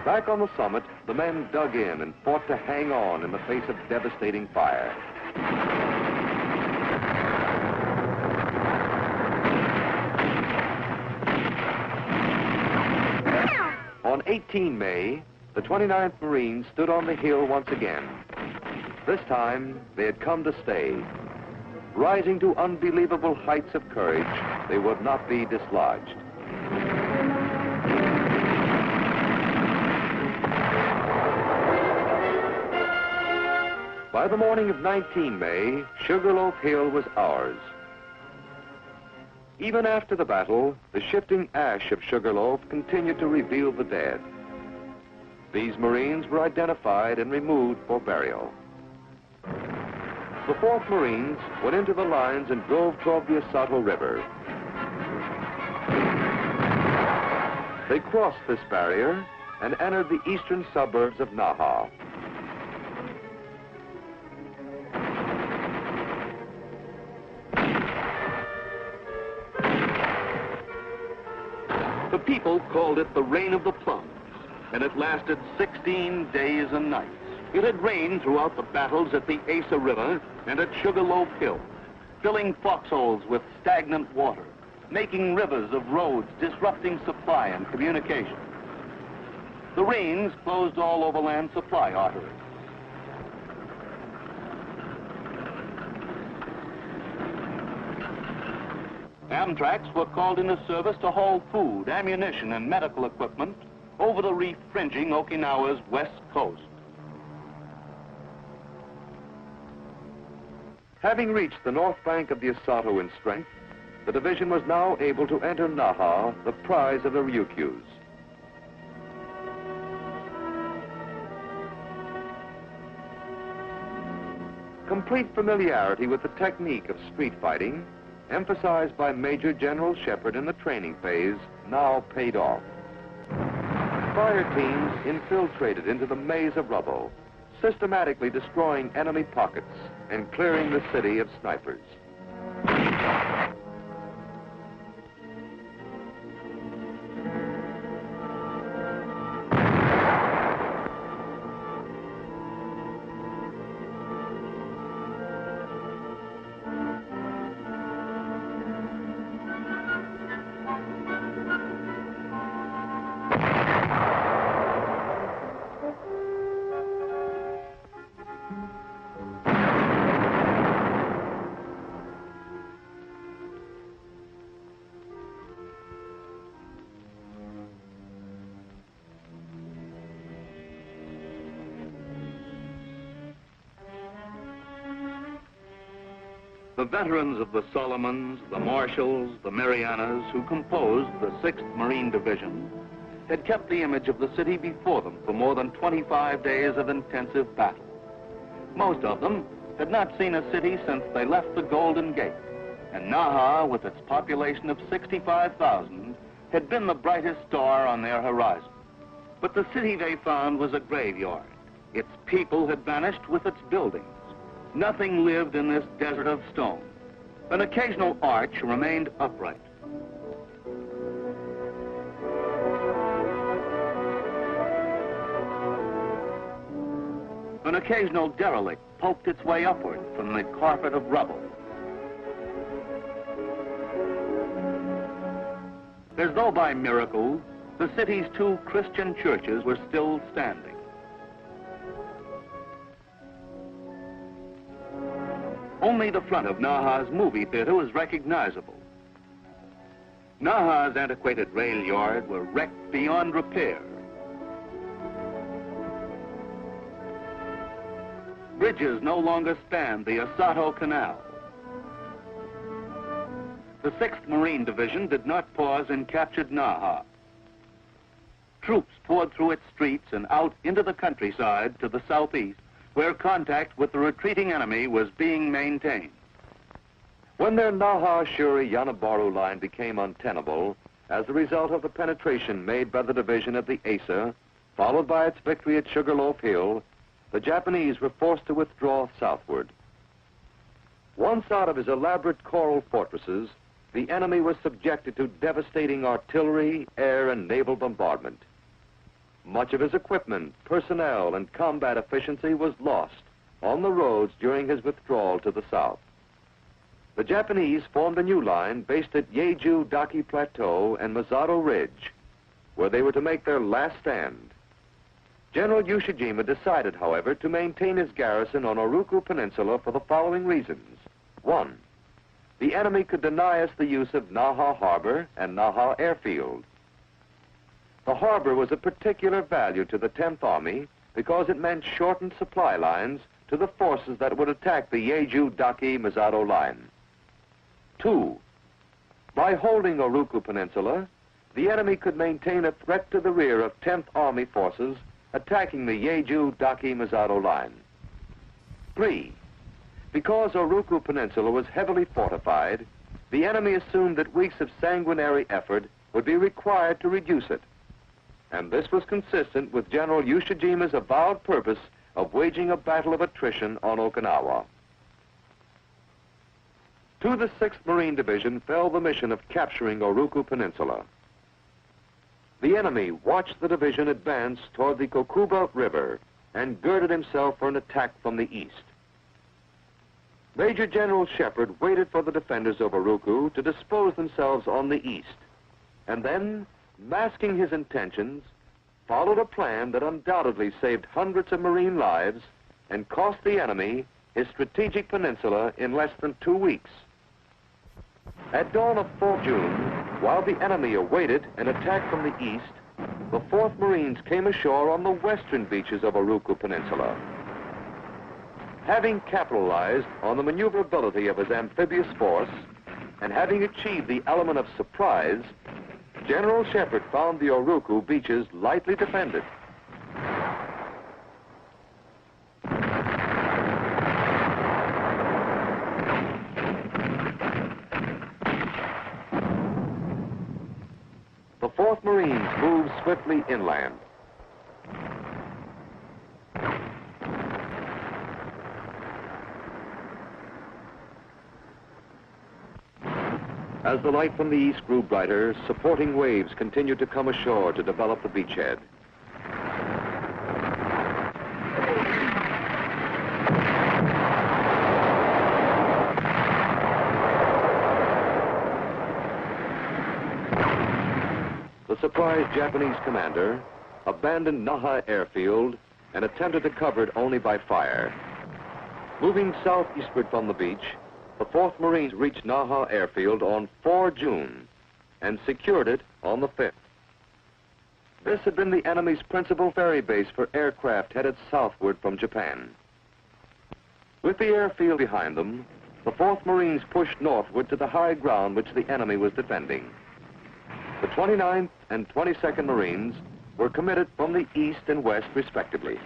Back on the summit, the men dug in and fought to hang on in the face of devastating fire. On 18 May, the 29th Marines stood on the hill once again. This time, they had come to stay. Rising to unbelievable heights of courage, they would not be dislodged. By the morning of 19 May, Sugarloaf Hill was ours. Even after the battle, the shifting ash of Sugarloaf continued to reveal the dead. These Marines were identified and removed for burial. The 4th Marines went into the lines and drove toward the Osato River. They crossed this barrier and entered the eastern suburbs of Naha. The people called it the Rain of the Plums, and it lasted 16 days and nights. It had rained throughout the battles at the Asa River and at Sugarloaf Hill, filling foxholes with stagnant water, making rivers of roads, disrupting supply and communication. The rains closed all overland supply arteries. Amtraks were called into service to haul food, ammunition, and medical equipment over the reef fringing Okinawa's west coast. Having reached the north bank of the Osato in strength, the division was now able to enter Naha, the prize of the Ryukyus. Complete familiarity with the technique of street fighting, emphasized by Major General Shepard in the training phase, now paid off. Fire teams infiltrated into the maze of rubble, systematically destroying enemy pockets and clearing the city of snipers. The veterans of the Solomons, the Marshalls, the Marianas, who composed the 6th Marine Division, had kept the image of the city before them for more than 25 days of intensive battle. Most of them had not seen a city since they left the Golden Gate, and Naha, with its population of 65,000, had been the brightest star on their horizon. But the city they found was a graveyard. Its people had vanished with its buildings. Nothing lived in this desert of stone. An occasional arch remained upright. An occasional derelict poked its way upward from the carpet of rubble. As though by miracle, the city's 2 Christian churches were still standing. Only the front of Naha's movie theater was recognizable. Naha's antiquated rail yard were wrecked beyond repair. Bridges no longer spanned the Osato Canal. The 6th Marine Division did not pause and captured Naha. Troops poured through its streets and out into the countryside to the southeast, where contact with the retreating enemy was being maintained. When their Naha-Shuri-Yanabaru line became untenable, as a result of the penetration made by the division at the Asa, followed by its victory at Sugarloaf Hill, the Japanese were forced to withdraw southward. Once out of his elaborate coral fortresses, the enemy was subjected to devastating artillery, air, and naval bombardment. Much of his equipment, personnel, and combat efficiency was lost on the roads during his withdrawal to the south. The Japanese formed a new line based at Yeju-Daki Plateau and Masato Ridge, where they were to make their last stand. General Ushijima decided, however, to maintain his garrison on Oruku Peninsula for the following reasons. 1. The enemy could deny us the use of Naha Harbor and Naha Airfield. The harbor was of particular value to the 10th Army because it meant shortened supply lines to the forces that would attack the Yeju-Daki-Masato line. 2. By holding Oruku Peninsula, the enemy could maintain a threat to the rear of 10th Army forces attacking the Yeju-Daki-Masato line. 3. Because Oruku Peninsula was heavily fortified, the enemy assumed that weeks of sanguinary effort would be required to reduce it. And this was consistent with General Ushijima's avowed purpose of waging a battle of attrition on Okinawa. To the 6th Marine Division fell the mission of capturing Oruku Peninsula. The enemy watched the division advance toward the Kokuba River and girded himself for an attack from the east. Major General Shepard waited for the defenders of Oruku to dispose themselves on the east, and then, masking his intentions, followed a plan that undoubtedly saved hundreds of Marine lives and cost the enemy his strategic peninsula in less than 2 weeks. At dawn of 4 June, while the enemy awaited an attack from the east, the 4th Marines came ashore on the western beaches of Oruku Peninsula. Having capitalized on the maneuverability of his amphibious force, and having achieved the element of surprise, General Shepard found the Oruku beaches lightly defended. The 4th Marines moved swiftly inland. As the light from the east grew brighter, supporting waves continued to come ashore to develop the beachhead. The surprised Japanese commander abandoned Naha Airfield and attempted to cover it only by fire. Moving southeastward from the beach, the 4th Marines reached Naha Airfield on 4 June and secured it on the 5th. This had been the enemy's principal ferry base for aircraft headed southward from Japan. With the airfield behind them, the 4th Marines pushed northward to the high ground which the enemy was defending. The 29th and 22nd Marines were committed from the east and west respectively.